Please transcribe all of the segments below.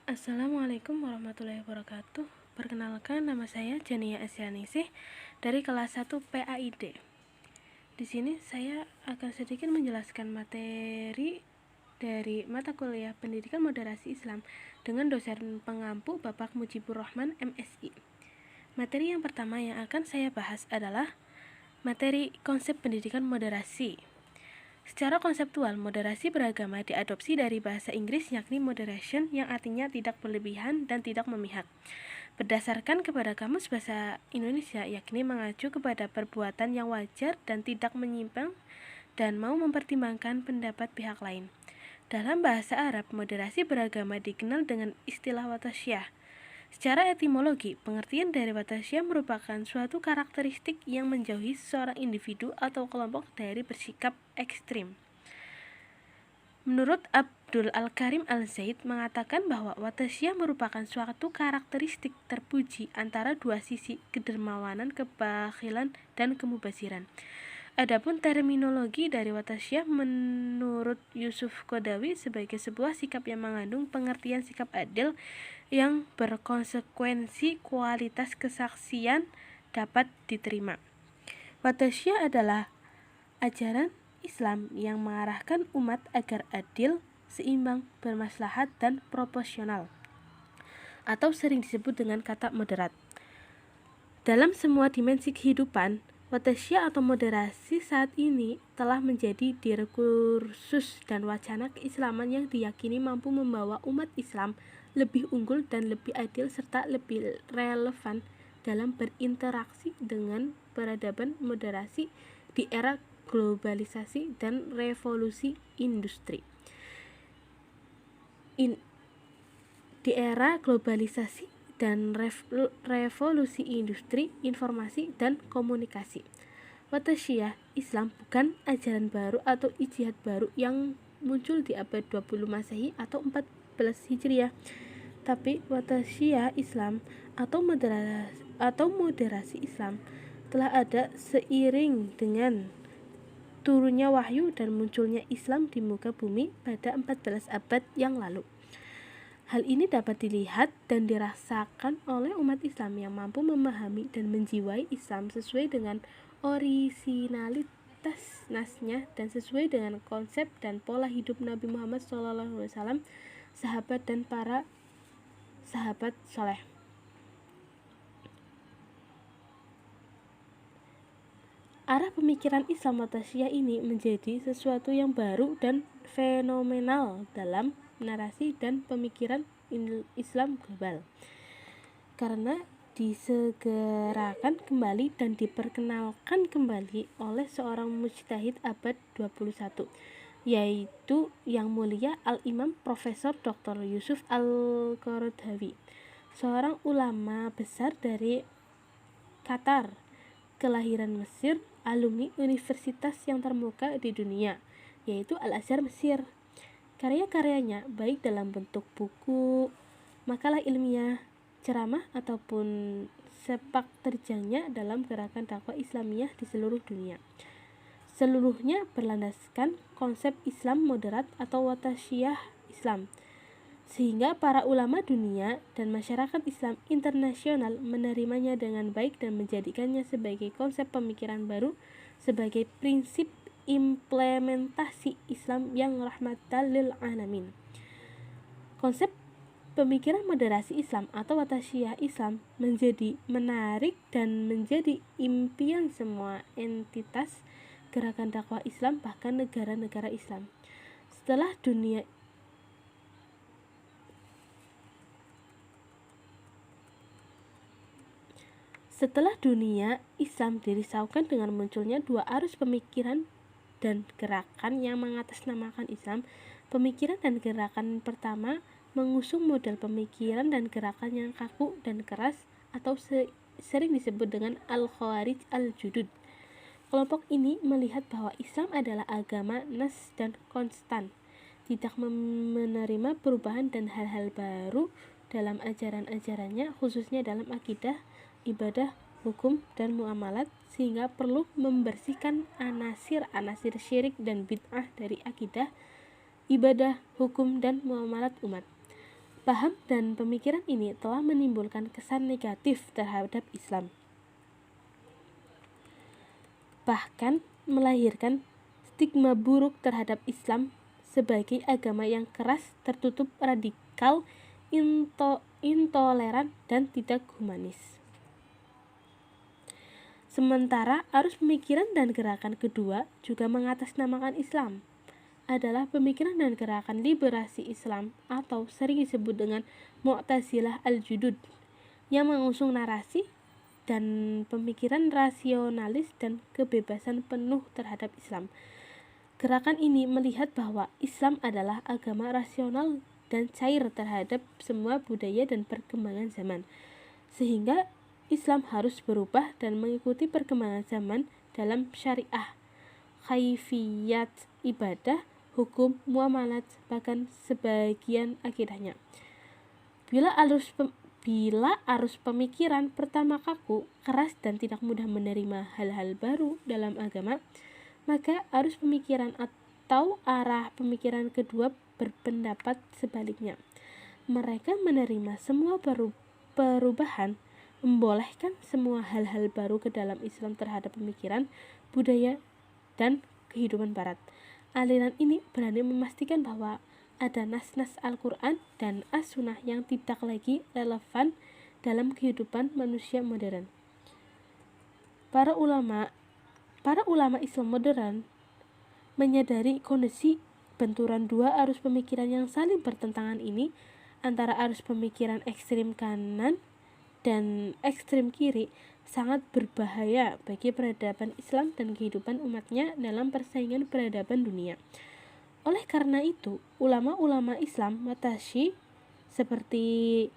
Assalamualaikum warahmatullahi wabarakatuh. Perkenalkan, nama saya Jania Asyanisih dari kelas 1 PAID. Di sini saya akan sedikit menjelaskan materi dari mata kuliah Pendidikan Moderasi Islam dengan dosen pengampu Bapak Mujibur Rahman MSI. Materi yang pertama yang akan saya bahas adalah materi konsep pendidikan moderasi. Secara konseptual, moderasi beragama diadopsi dari bahasa Inggris yakni moderation yang artinya tidak berlebihan dan tidak memihak. Berdasarkan kepada Kamus Bahasa Indonesia yakni mengacu kepada perbuatan yang wajar dan tidak menyimpang dan mau mempertimbangkan pendapat pihak lain. Dalam bahasa Arab, moderasi beragama dikenal dengan istilah watasyah. Secara etimologi, pengertian dari watasyah merupakan suatu karakteristik yang menjauhi seorang individu atau kelompok dari bersikap ekstrim. Menurut Abdul Al-Karim Al-Zaid mengatakan bahwa watasyah merupakan suatu karakteristik terpuji antara dua sisi kedermawanan, kebakhilan, dan kemubaziran. Adapun terminologi dari watasyah menurut Yusuf Qadawi sebagai sebuah sikap yang mengandung pengertian sikap adil yang berkonsekuensi kualitas kesaksian dapat diterima. Watasyah adalah ajaran Islam yang mengarahkan umat agar adil, seimbang, bermaslahat, dan proporsional, atau sering disebut dengan kata moderat. Dalam semua dimensi kehidupan, watasyah atau moderasi saat ini telah menjadi diskursus dan wacana keislaman yang diyakini mampu membawa umat Islam lebih unggul dan lebih adil serta lebih relevan dalam berinteraksi dengan peradaban moderasi di era globalisasi dan revolusi industri. Di era globalisasi dan revolusi industri, informasi, dan komunikasi, watasyah Islam bukan ajaran baru atau ijtihad baru yang muncul di abad 20 Masehi atau 14 Hijriah, tapi watasyah Islam atau moderasi Islam telah ada seiring dengan turunnya wahyu dan munculnya Islam di muka bumi pada 14 abad yang lalu. Hal ini dapat dilihat dan dirasakan oleh umat Islam yang mampu memahami dan menjiwai Islam sesuai dengan orisinalitas nasnya dan sesuai dengan konsep dan pola hidup Nabi Muhammad SAW, sahabat dan para sahabat soleh. Arah pemikiran Islam watasyah ini menjadi sesuatu yang baru dan fenomenal dalam narasi dan pemikiran Islam global, karena disegerakan kembali dan diperkenalkan kembali oleh seorang mujtahid abad 21, yaitu Yang Mulia Al-Imam Profesor Dr. Yusuf Al-Qaradawi, seorang ulama besar dari Qatar, kelahiran Mesir, alumni universitas yang termuka di dunia, yaitu Al-Azhar Mesir. Karya-karyanya baik dalam bentuk buku, makalah ilmiah, ceramah, ataupun sepak terjangnya dalam gerakan dakwah Islamiyah di seluruh dunia. Seluruhnya berlandaskan konsep Islam moderat atau watasyah Islam, sehingga para ulama dunia dan masyarakat Islam internasional menerimanya dengan baik dan menjadikannya sebagai konsep pemikiran baru, sebagai prinsip implementasi Islam yang rahmatan lil alamin. Konsep pemikiran moderasi Islam atau watasyah Islam menjadi menarik dan menjadi impian semua entitas gerakan dakwah Islam, bahkan negara-negara Islam. Setelah dunia Islam dirisaukan dengan munculnya dua arus pemikiran dan gerakan yang mengatasnamakan Islam. Pemikiran dan gerakan pertama mengusung model pemikiran dan gerakan yang kaku dan keras atau sering disebut dengan Al-Khawarij Al-Judud. Kelompok ini melihat bahwa Islam adalah agama nas dan konstan, tidak menerima perubahan dan hal-hal baru dalam ajaran-ajarannya, khususnya dalam akidah, ibadah, hukum, dan muamalat, sehingga perlu membersihkan anasir-anasir syirik dan bid'ah dari akidah, ibadah, hukum, dan muamalat umat. Paham dan pemikiran ini telah menimbulkan kesan negatif terhadap Islam, bahkan melahirkan stigma buruk terhadap Islam sebagai agama yang keras, tertutup, radikal, intoleran, dan tidak humanis. Sementara arus pemikiran dan gerakan kedua juga mengatasnamakan Islam, adalah pemikiran dan gerakan liberasi Islam atau sering disebut dengan Mu'tazilah al-Judud, yang mengusung narasi dan pemikiran rasionalis dan kebebasan penuh terhadap Islam. Gerakan ini melihat bahwa Islam adalah agama rasional dan cair terhadap semua budaya dan perkembangan zaman, sehingga Islam harus berubah dan mengikuti perkembangan zaman dalam syariah, kaifiyat ibadah, hukum, muamalat, bahkan sebagian akidahnya. Bila arus pemikiran pertama kaku, keras, dan tidak mudah menerima hal-hal baru dalam agama, maka arus pemikiran atau arah pemikiran kedua berpendapat sebaliknya. Mereka menerima semua perubahan, membolehkan semua hal-hal baru ke dalam Islam terhadap pemikiran, budaya, dan kehidupan barat. Aliran ini berani memastikan bahwa ada nas-nas Al-Quran dan As-Sunnah yang tidak lagi relevan dalam kehidupan manusia modern. Para ulama Islam modern menyadari kondisi benturan dua arus pemikiran yang saling bertentangan ini antara arus pemikiran ekstrem kanan dan ekstrem kiri sangat berbahaya bagi peradaban Islam dan kehidupan umatnya dalam persaingan peradaban dunia. Oleh karena itu, ulama-ulama Islam Matasyi seperti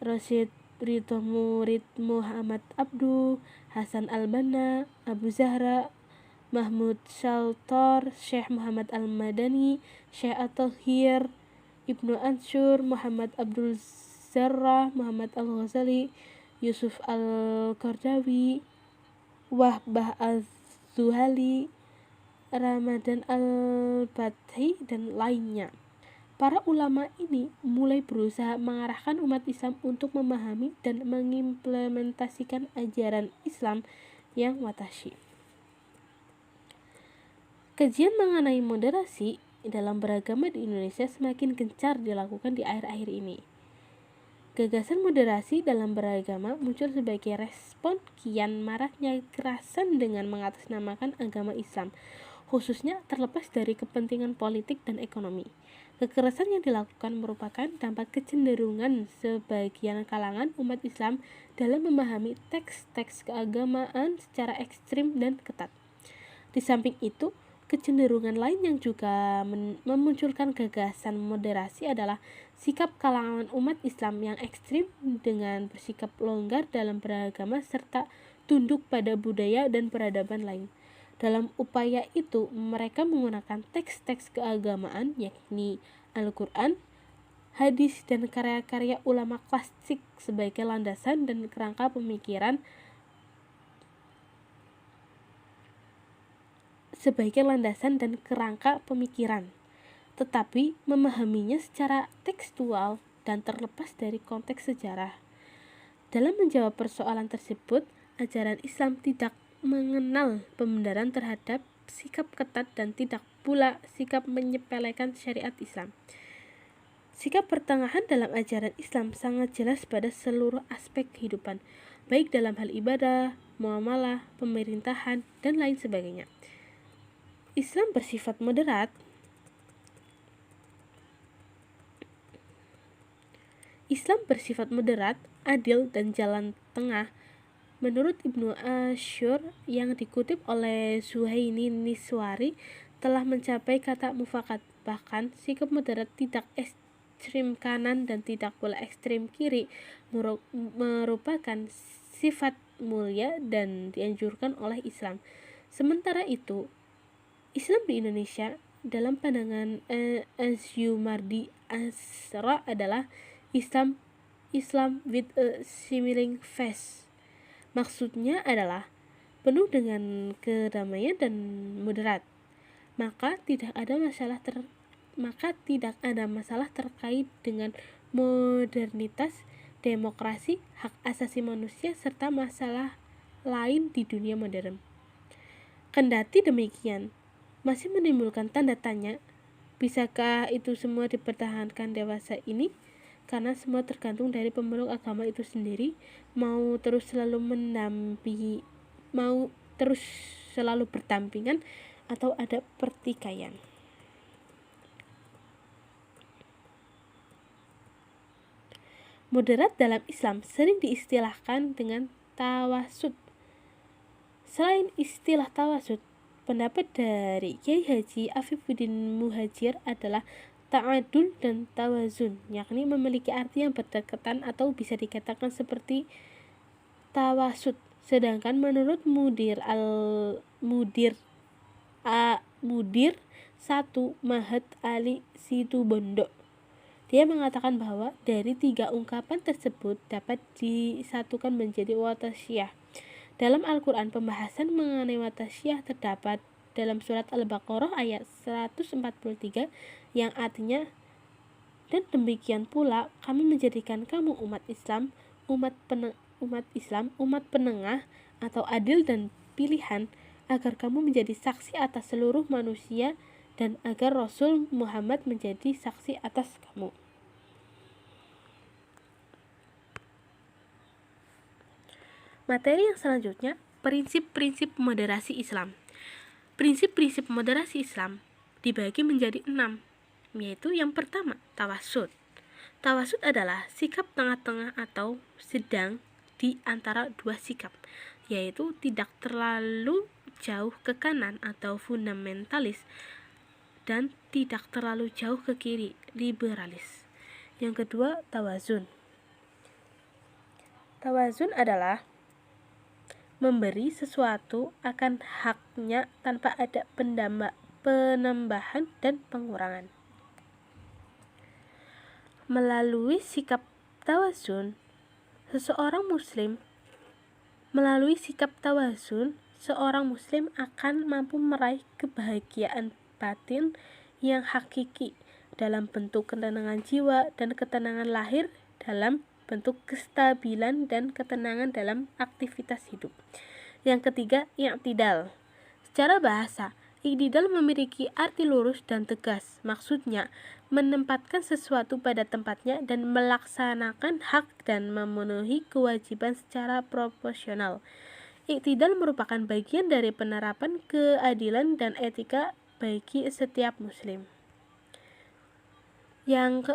Rasyid Ridho Murid Muhammad Abduh, Hasan al-Banna, Abu Zahra, Mahmud Shaltor, Syekh Muhammad al-Madani, Syekh At-Tahir, Ibnu Ansur, Muhammad Abdul Zarrah, Muhammad al-Ghazali, Yusuf al-Qardawi, Wahbah az-Zuhali, Ramadan al-Bathi, dan lainnya. Para ulama ini mulai berusaha mengarahkan umat Islam untuk memahami dan mengimplementasikan ajaran Islam yang Matasyi. Kajian mengenai moderasi dalam beragama di Indonesia semakin gencar dilakukan di akhir-akhir ini. Gagasan moderasi dalam beragama muncul sebagai respon kian maraknya kekerasan dengan mengatasnamakan agama Islam, khususnya terlepas dari kepentingan politik dan ekonomi. Kekerasan yang dilakukan merupakan dampak kecenderungan sebagian kalangan umat Islam dalam memahami teks-teks keagamaan secara ekstrim dan ketat. Di samping itu, kecenderungan lain yang juga memunculkan gagasan moderasi adalah sikap kalangan umat Islam yang ekstrim dengan bersikap longgar dalam beragama serta tunduk pada budaya dan peradaban lain. Dalam upaya itu, mereka menggunakan teks-teks keagamaan yakni Al-Quran, hadis, dan karya-karya ulama klasik sebagai landasan dan kerangka pemikiran tetapi memahaminya secara tekstual dan terlepas dari konteks sejarah. Dalam menjawab persoalan tersebut, ajaran Islam tidak mengenal pembenaran terhadap sikap ketat dan tidak pula sikap menyepelekan syariat Islam. Sikap pertengahan dalam ajaran Islam sangat jelas pada seluruh aspek kehidupan, baik dalam hal ibadah, muamalah, pemerintahan, dan lain sebagainya. Islam bersifat moderat, adil, dan jalan tengah. Menurut Ibnu Ashur yang dikutip oleh Suhaini Niswari telah mencapai kata mufakat. Bahkan sikap moderat tidak ekstrem kanan dan tidak pula ekstrem kiri merupakan sifat mulia dan dianjurkan oleh Islam. Sementara itu, Islam di Indonesia dalam pandangan Asyumardi Asra adalah Islam with a smiling face. Maksudnya adalah penuh dengan kedamaian dan moderat. Maka tidak ada maka tidak ada masalah terkait dengan modernitas, demokrasi, hak asasi manusia, serta masalah lain di dunia modern. Kendati demikian, masih menimbulkan tanda tanya, bisakah itu semua dipertahankan dewasa ini? Karena semua tergantung dari pemeluk agama itu sendiri, mau terus selalu berdampingan atau ada pertikaian. Moderat dalam Islam sering diistilahkan dengan tawasud. Selain istilah tawasud, pendapat dari Kiai Haji Afifuddin Muhajir adalah ta'adul dan tawazun, yakni memiliki arti yang berdekatan atau bisa dikatakan seperti tawasud. Sedangkan menurut Mudir 1 Mahat Ali Situbondo, dia mengatakan bahwa dari 3 ungkapan tersebut dapat disatukan menjadi watasyah. Dalam Al-Quran, pembahasan mengenai watasyah terdapat dalam surat Al-Baqarah ayat 143 yang artinya, dan demikian pula kami menjadikan kamu umat Islam, umat penengah atau adil dan pilihan, agar kamu menjadi saksi atas seluruh manusia dan agar Rasul Muhammad menjadi saksi atas kamu. Materi yang selanjutnya, prinsip-prinsip moderasi Islam. Prinsip-prinsip moderasi Islam dibagi menjadi 6, yaitu yang pertama, tawasud. Tawasud adalah sikap tengah-tengah atau sedang di antara dua sikap, yaitu tidak terlalu jauh ke kanan atau fundamentalis dan tidak terlalu jauh ke kiri, liberalis. Yang kedua, tawazun. Tawazun adalah memberi sesuatu akan haknya tanpa ada penambahan dan pengurangan. Melalui sikap tawazun, seorang muslim akan mampu meraih kebahagiaan batin yang hakiki dalam bentuk ketenangan jiwa dan ketenangan lahir dalam bentuk kestabilan dan ketenangan dalam aktivitas hidup. Yang ketiga, i'tidal. Secara bahasa, i'tidal memiliki arti lurus dan tegas. Maksudnya, menempatkan sesuatu pada tempatnya dan melaksanakan hak dan memenuhi kewajiban secara proporsional. I'tidal merupakan bagian dari penerapan keadilan dan etika bagi setiap muslim. Yang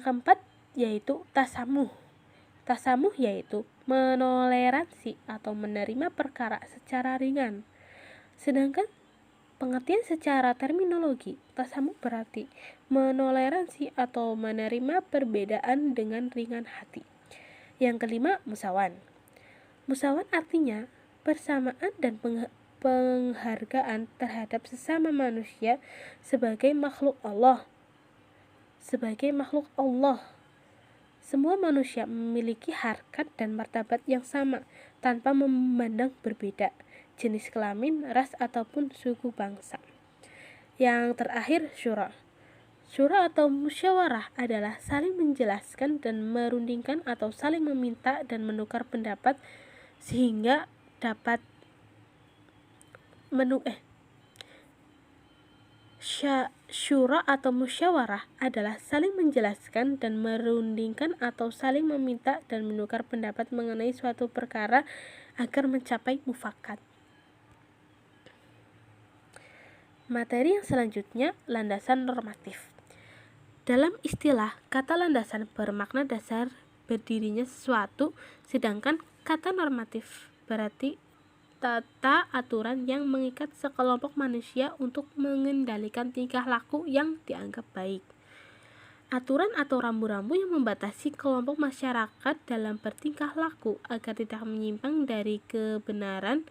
keempat yaitu tasamuh. Tasamuh yaitu menoleransi atau menerima perkara secara ringan. Sedangkan pengertian secara terminologi, tasamuh berarti menoleransi atau menerima perbedaan dengan ringan hati. Yang kelima, musawan. Musawan artinya persamaan dan penghargaan terhadap sesama manusia sebagai makhluk Allah. Semua manusia memiliki harkat dan martabat yang sama tanpa memandang berbeda jenis kelamin, ras ataupun suku bangsa. Yang terakhir, syura. Syura atau musyawarah adalah saling menjelaskan dan merundingkan atau saling meminta dan menukar pendapat sehingga dapat Syura atau musyawarah adalah saling menjelaskan dan merundingkan atau saling meminta dan menukar pendapat mengenai suatu perkara agar mencapai mufakat. Materi yang selanjutnya, landasan normatif. Dalam istilah, kata landasan bermakna dasar berdirinya sesuatu, sedangkan kata normatif berarti tata aturan yang mengikat sekelompok manusia untuk mengendalikan tingkah laku yang dianggap baik. Aturan atau rambu-rambu yang membatasi kelompok masyarakat dalam bertingkah laku agar tidak menyimpang dari kebenaran.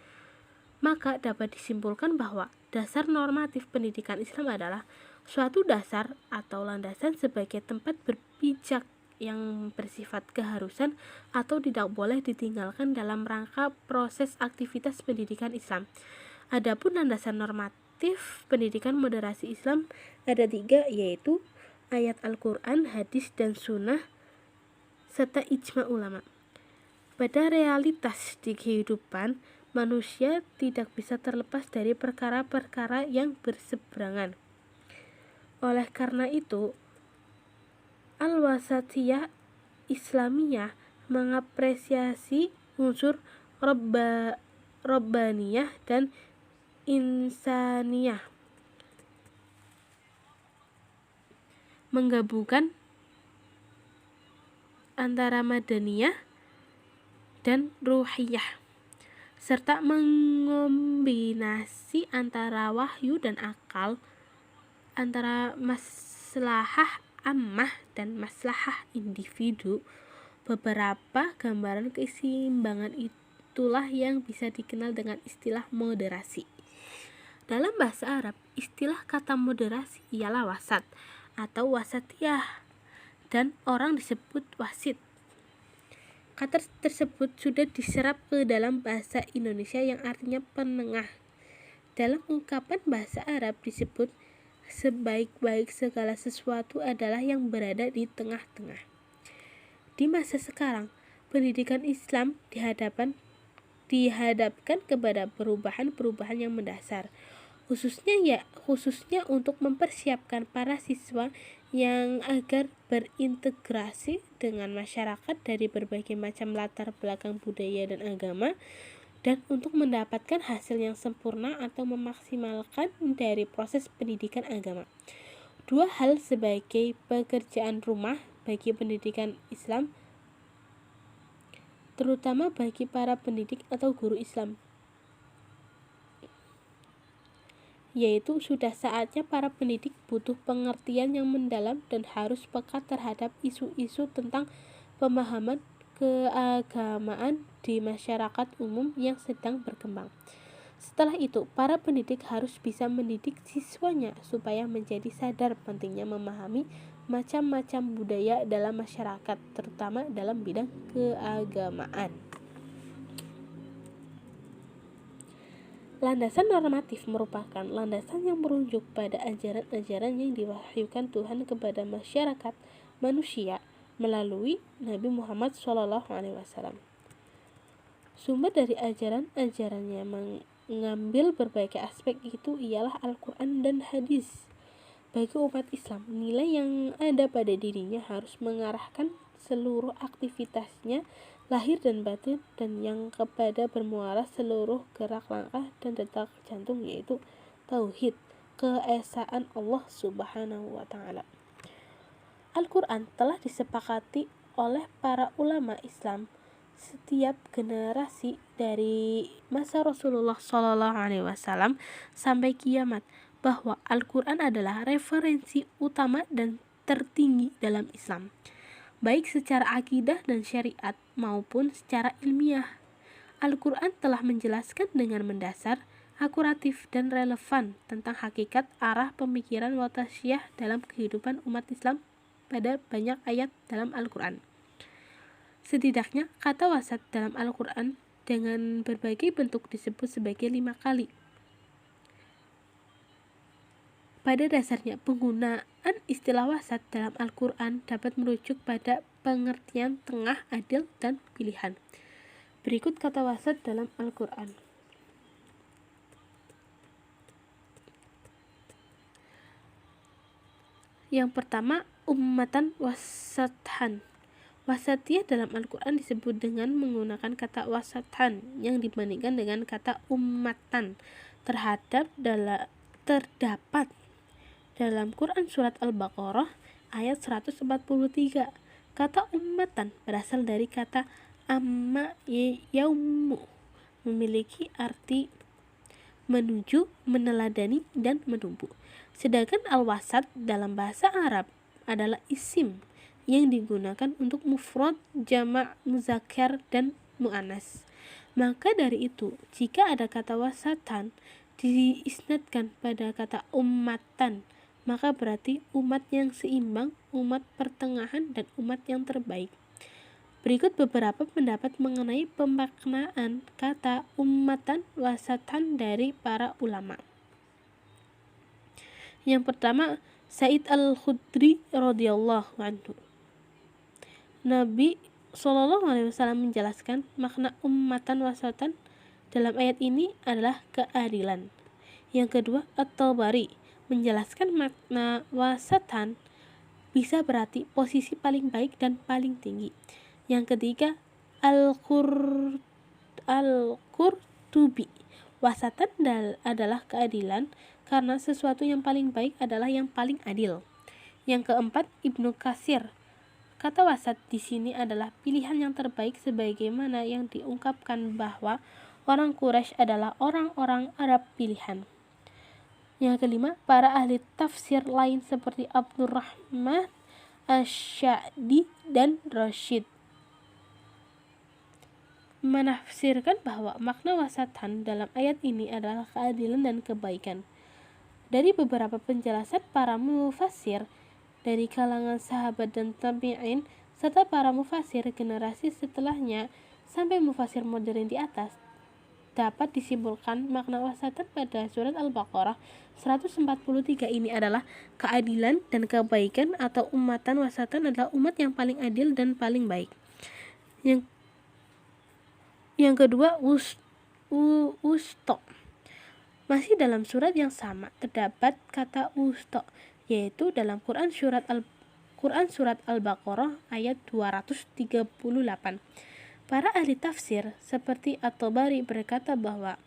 Maka dapat disimpulkan bahwa dasar normatif pendidikan Islam adalah suatu dasar atau landasan sebagai tempat berpijak yang bersifat keharusan atau tidak boleh ditinggalkan dalam rangka proses aktivitas pendidikan Islam. Adapun landasan normatif normatif pendidikan moderasi Islam ada 3, yaitu ayat Al-Quran, hadis, dan sunnah, serta ijma ulama. Pada realitas di kehidupan, manusia tidak bisa terlepas dari perkara-perkara yang berseberangan. Oleh karena itu, Al-Wasatiyah Islamiyah mengapresiasi unsur Robbaniyah dan Insaniyah, menggabungkan antara Madaniyah dan Ruhiyah, serta mengombinasi antara wahyu dan akal, antara maslahah ammah dan maslahah individu. Beberapa gambaran keseimbangan itulah yang bisa dikenal dengan istilah moderasi. Dalam bahasa Arab, istilah kata moderasi ialah wasat atau wasatiyah, dan orang disebut wasit. Kata tersebut sudah diserap ke dalam bahasa Indonesia yang artinya penengah. Dalam ungkapan bahasa Arab disebut sebaik-baik segala sesuatu adalah yang berada di tengah-tengah. Di masa sekarang, pendidikan Islam dihadapkan kepada perubahan-perubahan yang mendasar, khususnya untuk mempersiapkan para siswa yang agar berintegrasi dengan masyarakat dari berbagai macam latar belakang budaya dan agama, dan untuk mendapatkan hasil yang sempurna atau memaksimalkan dari proses pendidikan agama. 2 hal sebagai pekerjaan rumah bagi pendidikan Islam, terutama bagi para pendidik atau guru Islam, yaitu sudah saatnya para pendidik butuh pengertian yang mendalam dan harus peka terhadap isu-isu tentang pemahaman keagamaan di masyarakat umum yang sedang berkembang. Setelah itu, para pendidik harus bisa mendidik siswanya supaya menjadi sadar pentingnya memahami macam-macam budaya dalam masyarakat, terutama dalam bidang keagamaan. Landasan normatif merupakan landasan yang merujuk pada ajaran-ajaran yang diwahyukan Tuhan kepada masyarakat manusia melalui Nabi Muhammad SAW. Sumber dari ajaran-ajarannya mengambil berbagai aspek itu ialah Al-Quran dan hadis. Bagi umat Islam, nilai yang ada pada dirinya harus mengarahkan seluruh aktivitasnya lahir dan batin, dan yang kepada bermuara seluruh gerak langkah dan detak jantung, yaitu tauhid, keesaan Allah Subhanahu wa Ta'ala. Al-Quran telah disepakati oleh para ulama Islam setiap generasi dari masa Rasulullah SAW sampai kiamat, bahwa Al-Quran adalah referensi utama dan tertinggi dalam Islam, baik secara akidah dan syariat maupun secara ilmiah. Al-Quran telah menjelaskan dengan mendasar, akuratif, dan relevan tentang hakikat arah pemikiran wasatiyah dalam kehidupan umat Islam pada banyak ayat dalam Al-Quran. Setidaknya, kata wasat dalam Al-Quran dengan berbagai bentuk disebut sebagai 5 kali. Pada dasarnya, penggunaan istilah wasat dalam Al-Quran dapat merujuk pada pengertian tengah, adil, dan pilihan. Berikut kata wasat dalam Al-Quran. Yang pertama, ummatan wasathan. Wasatiyah dalam Al-Quran disebut dengan menggunakan kata wasathan yang dibandingkan dengan kata ummatan. Terdapat dalam Quran Surat Al-Baqarah ayat 143. Kata ummatan berasal dari kata amma yaumu, memiliki arti menuju, meneladani, dan menumbuh. Sedangkan al-wasat dalam bahasa Arab adalah isim yang digunakan untuk mufrad, jamak, muzakkar, dan muannas. Maka dari itu, jika ada kata wasatan diisnadkan pada kata ummatan, maka berarti umat yang seimbang, umat pertengahan, dan umat yang terbaik. Berikut beberapa pendapat mengenai pemaknaan kata ummatan wasatan dari para ulama. Yang pertama, Sa'id Al-Khudri radhiyallahu anhu. Nabi SAW menjelaskan makna ummatan wasatan dalam ayat ini adalah keadilan. Yang kedua, At-Tabari menjelaskan makna wasatan bisa berarti posisi paling baik dan paling tinggi. Yang ketiga, Al-Qurtubi, wasatan adalah keadilan karena sesuatu yang paling baik adalah yang paling adil. Yang keempat, Ibnu Katsir, kata wasat di sini adalah pilihan yang terbaik sebagaimana yang diungkapkan bahwa orang Quraisy adalah orang-orang Arab pilihan. Yang kelima, para ahli tafsir lain seperti Abdurrahman Asy-Sya'di dan Rasyid menafsirkan bahwa makna wasatan dalam ayat ini adalah keadilan dan kebaikan. Dari beberapa penjelasan para mufassir dari kalangan sahabat dan tabi'in serta para mufassir generasi setelahnya sampai mufassir modern di atas, dapat disimpulkan makna wasatan pada surat Al-Baqarah 143 ini adalah keadilan dan kebaikan, atau ummatan wasatan adalah umat yang paling adil dan paling baik. Yang kedua, wusto. Masih dalam surat yang sama terdapat kata wusto, yaitu dalam Quran surat Al-Baqarah ayat 238. Para ahli tafsir seperti At-Tabari berkata bahwa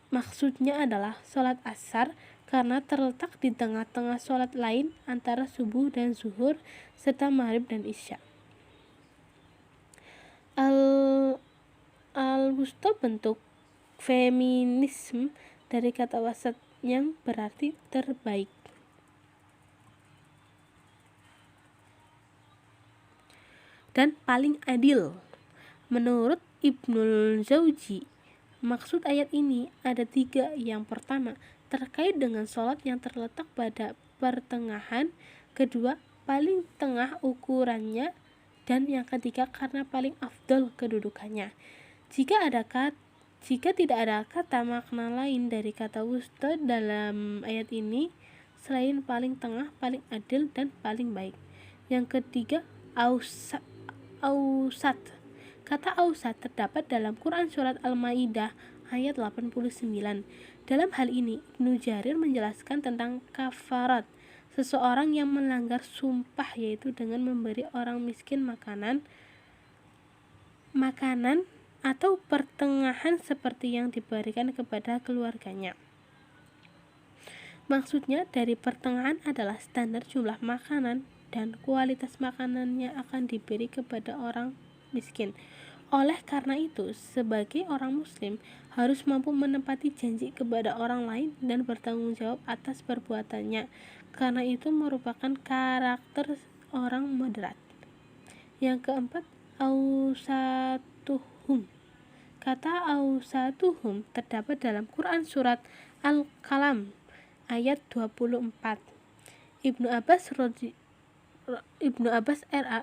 maksudnya adalah sholat asar karena terletak di tengah-tengah sholat lain antara subuh dan zuhur serta maghrib dan isya. Al-wusta bentuk feminisme dari kata wasat yang berarti terbaik. Dan paling adil. Menurut Ibnul Jauzi, maksud ayat ini ada 3. Yang pertama, terkait dengan sholat yang terletak pada pertengahan. Kedua, paling tengah ukurannya. Dan yang ketiga, karena paling afdol kedudukannya. Jika tidak ada kata makna lain dari kata wusta dalam ayat ini selain paling tengah, paling adil, dan paling baik. Yang ketiga, ausat. Kata ausat terdapat dalam Quran surat Al-Maidah ayat 89. Dalam hal ini, Ibnu Jarir menjelaskan tentang kafarat, seseorang yang melanggar sumpah, yaitu dengan memberi orang miskin makanan atau pertengahan seperti yang diberikan kepada keluarganya. Maksudnya dari pertengahan adalah standar jumlah makanan dan kualitas makanannya akan diberi kepada orang miskin. Oleh karena itu, sebagai orang muslim harus mampu menepati janji kepada orang lain dan bertanggung jawab atas perbuatannya, karena itu merupakan karakter orang moderat. Yang keempat, ausatuhum. Kata ausatuhum terdapat dalam Quran surat Al-Qalam ayat 24. Ibnu Abbas RA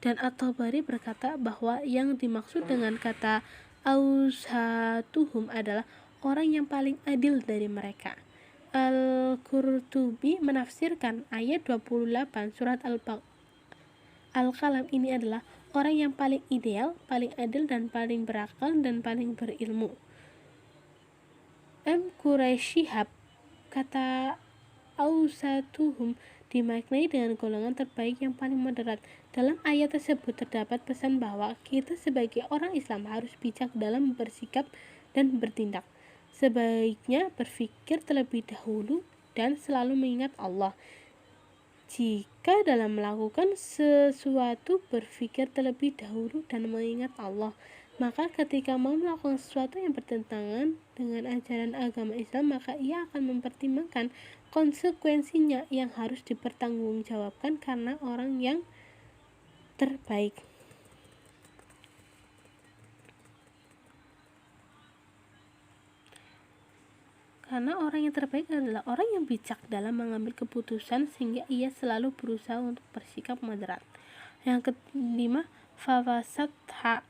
dan At-Tabari berkata bahwa yang dimaksud dengan kata ausatuhum adalah orang yang paling adil dari mereka. Al-Qurtubi menafsirkan ayat 28 surat Al-Qalam ini adalah orang yang paling ideal, paling adil, dan paling berakal, dan paling berilmu. Quraisyihab, kata ausatuhum dimaknai dengan golongan terbaik yang paling moderat. Dalam ayat tersebut terdapat pesan bahwa kita sebagai orang Islam harus bijak dalam bersikap dan bertindak. Sebaiknya berpikir terlebih dahulu dan selalu mengingat Allah. Jika dalam melakukan sesuatu berpikir terlebih dahulu dan mengingat Allah, maka ketika mau melakukan sesuatu yang bertentangan dengan ajaran agama Islam, maka ia akan mempertimbangkan konsekuensinya yang harus dipertanggungjawabkan karena orang yang terbaik. Karena orang yang terbaik adalah orang yang bijak dalam mengambil keputusan sehingga ia selalu berusaha untuk bersikap moderat. Yang kelima, fawasatha.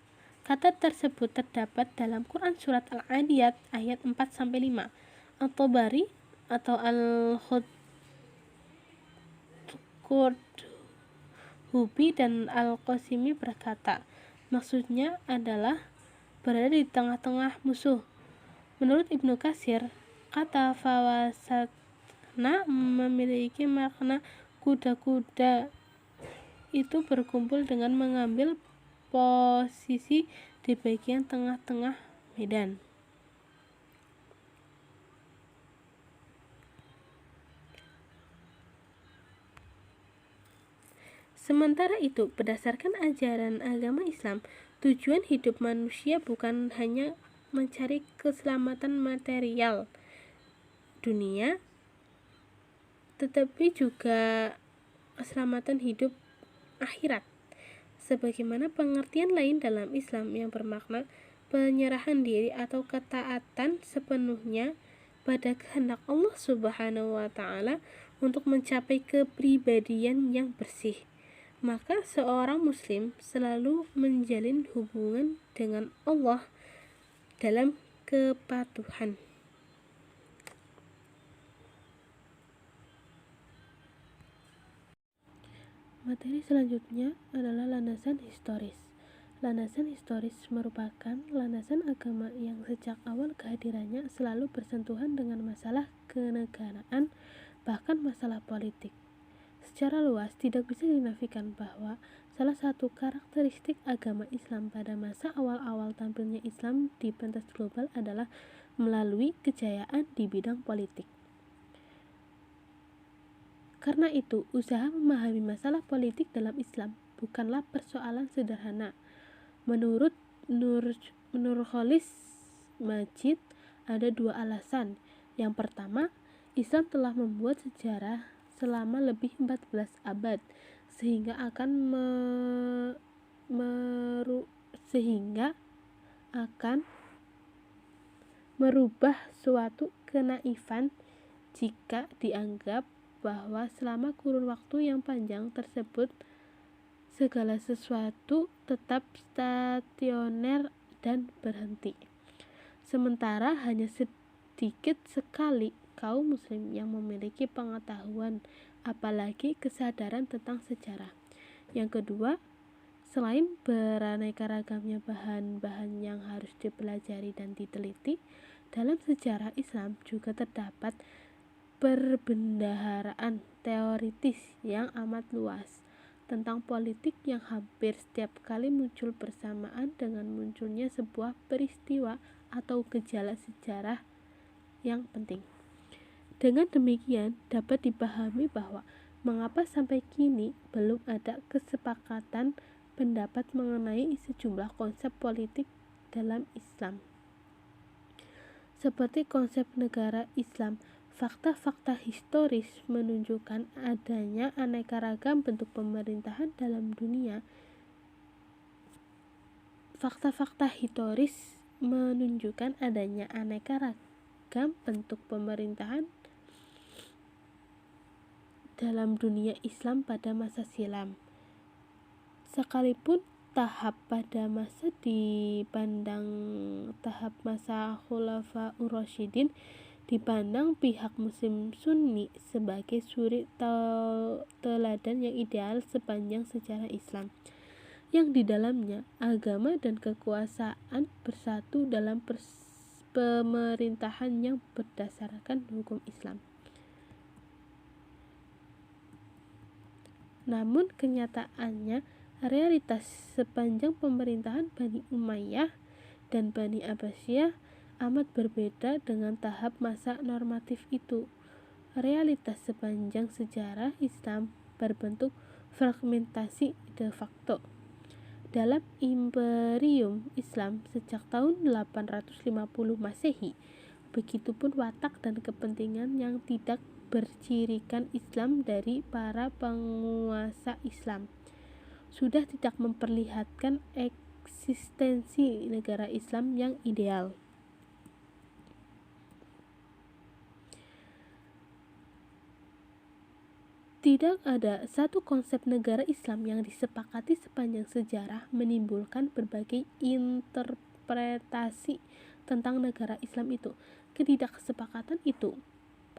Kata tersebut terdapat dalam Quran surat Al-Adiyat ayat 4-5. At-Tabari atau Qurtubi dan Al-Qasimi berkata, maksudnya adalah berada di tengah-tengah musuh. Menurut Ibnu Katsir, kata fawasatna memiliki makna kuda-kuda itu berkumpul dengan mengambil posisi di bagian tengah-tengah medan. Sementara itu, berdasarkan ajaran agama Islam, tujuan hidup manusia bukan hanya mencari keselamatan material dunia, tetapi juga keselamatan hidup akhirat. Sebagaimana pengertian lain dalam Islam yang bermakna penyerahan diri atau ketaatan sepenuhnya pada kehendak Allah Subhanahu wa taala untuk mencapai kepribadian yang bersih. Maka seorang muslim selalu menjalin hubungan dengan Allah dalam kepatuhan. Materi selanjutnya adalah landasan historis. Landasan historis merupakan landasan agama yang sejak awal kehadirannya selalu bersentuhan dengan masalah kenegaraan, bahkan masalah politik. Secara luas, tidak bisa dinafikan bahwa salah satu karakteristik agama Islam pada masa awal-awal tampilnya Islam di pentas global adalah melalui kejayaan di bidang politik. Karena itu, usaha memahami masalah politik dalam Islam bukanlah persoalan sederhana. Menurut Nurcholish Madjid, ada dua alasan. Yang pertama, Islam telah membuat sejarah selama lebih 14 abad, sehingga akan merubah suatu kenaifan jika dianggap bahwa selama kurun waktu yang panjang tersebut segala sesuatu tetap stasioner dan berhenti. Sementara hanya sedikit sekali kaum muslim yang memiliki pengetahuan, apalagi kesadaran tentang sejarah. Yang kedua, selain beraneka ragamnya bahan-bahan yang harus dipelajari dan diteliti, dalam sejarah Islam juga terdapat perbendaharaan teoritis yang amat luas tentang politik yang hampir setiap kali muncul bersamaan dengan munculnya sebuah peristiwa atau gejala sejarah yang penting. Dengan demikian, dapat dipahami bahwa mengapa sampai kini belum ada kesepakatan pendapat mengenai sejumlah konsep politik dalam Islam. Seperti konsep negara Islam, fakta-fakta historis menunjukkan adanya aneka ragam bentuk pemerintahan dalam dunia. Fakta-fakta historis menunjukkan adanya aneka ragam bentuk pemerintahan dalam dunia Islam pada masa silam. Sekalipun tahap pada masa Khulafaur Rasyidin dipandang pihak Muslim Sunni sebagai suri teladan yang ideal sepanjang sejarah Islam, yang di dalamnya agama dan kekuasaan bersatu dalam pemerintahan yang berdasarkan hukum Islam. Namun kenyataannya, realitas sepanjang pemerintahan Bani Umayyah dan Bani Abbasiyah amat berbeda dengan tahap masa normatif itu. Realitas sepanjang sejarah Islam berbentuk fragmentasi de facto. Dalam imperium Islam sejak tahun 850 Masehi, begitupun watak dan kepentingan yang tidak bercirikan Islam dari para penguasa Islam sudah tidak memperlihatkan eksistensi negara Islam yang ideal. Tidak ada satu konsep negara Islam yang disepakati sepanjang sejarah, menimbulkan berbagai interpretasi tentang negara Islam itu. Ketidaksepakatan itu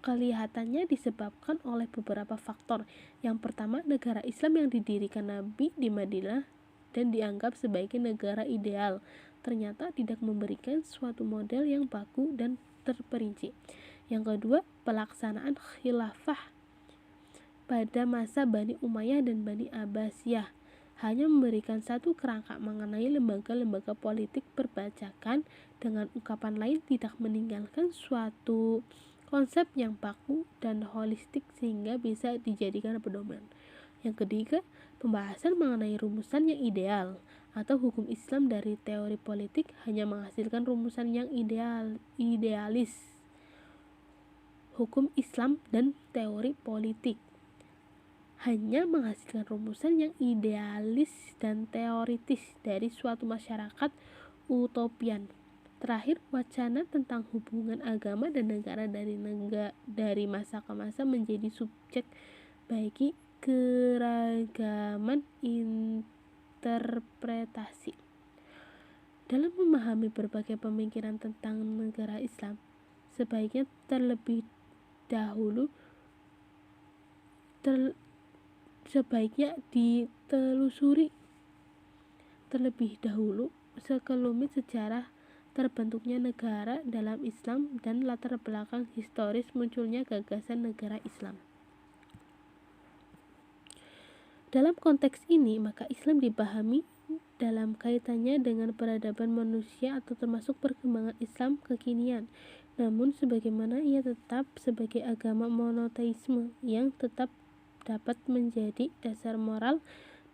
kelihatannya disebabkan oleh beberapa faktor. Yang pertama, negara Islam yang didirikan Nabi di Madinah dan dianggap sebagai negara ideal ternyata tidak memberikan suatu model yang baku dan terperinci. Yang kedua, pelaksanaan khilafah pada masa Bani Umayyah dan Bani Abbasiyah hanya memberikan satu kerangka mengenai lembaga-lembaga politik perpajakan, dengan ungkapan lain tidak meninggalkan suatu konsep yang baku dan holistik sehingga bisa dijadikan pedoman. Yang ketiga, pembahasan mengenai rumusan yang ideal atau hukum Islam dari teori politik hanya menghasilkan rumusan yang idealis. Hukum Islam dan teori politik hanya menghasilkan rumusan yang idealis dan teoritis dari suatu masyarakat utopian. Terakhir, wacana tentang hubungan agama dan negara dari masa ke masa menjadi subjek bagi keragaman interpretasi. Dalam memahami berbagai pemikiran tentang negara Islam, sebaiknya ditelusuri terlebih dahulu sekelumit sejarah terbentuknya negara dalam Islam dan latar belakang historis munculnya gagasan negara Islam. Dalam konteks ini, maka Islam dipahami dalam kaitannya dengan peradaban manusia atau termasuk perkembangan Islam kekinian. Namun sebagaimana ia tetap sebagai agama monoteisme yang tetap dapat menjadi dasar moral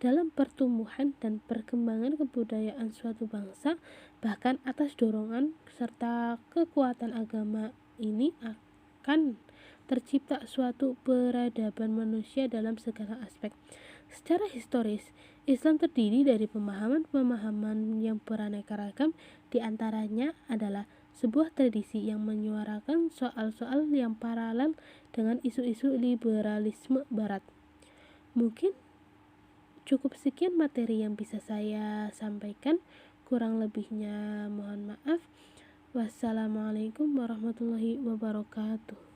dalam pertumbuhan dan perkembangan kebudayaan suatu bangsa, bahkan atas dorongan serta kekuatan agama ini akan tercipta suatu peradaban manusia dalam segala aspek. Secara historis, Islam terdiri dari pemahaman-pemahaman yang beraneka ragam, di antaranya adalah sebuah tradisi yang menyuarakan soal-soal yang paralel dengan isu-isu liberalisme barat. Mungkin cukup sekian materi yang bisa saya sampaikan, kurang lebihnya mohon maaf. Wassalamualaikum warahmatullahi wabarakatuh.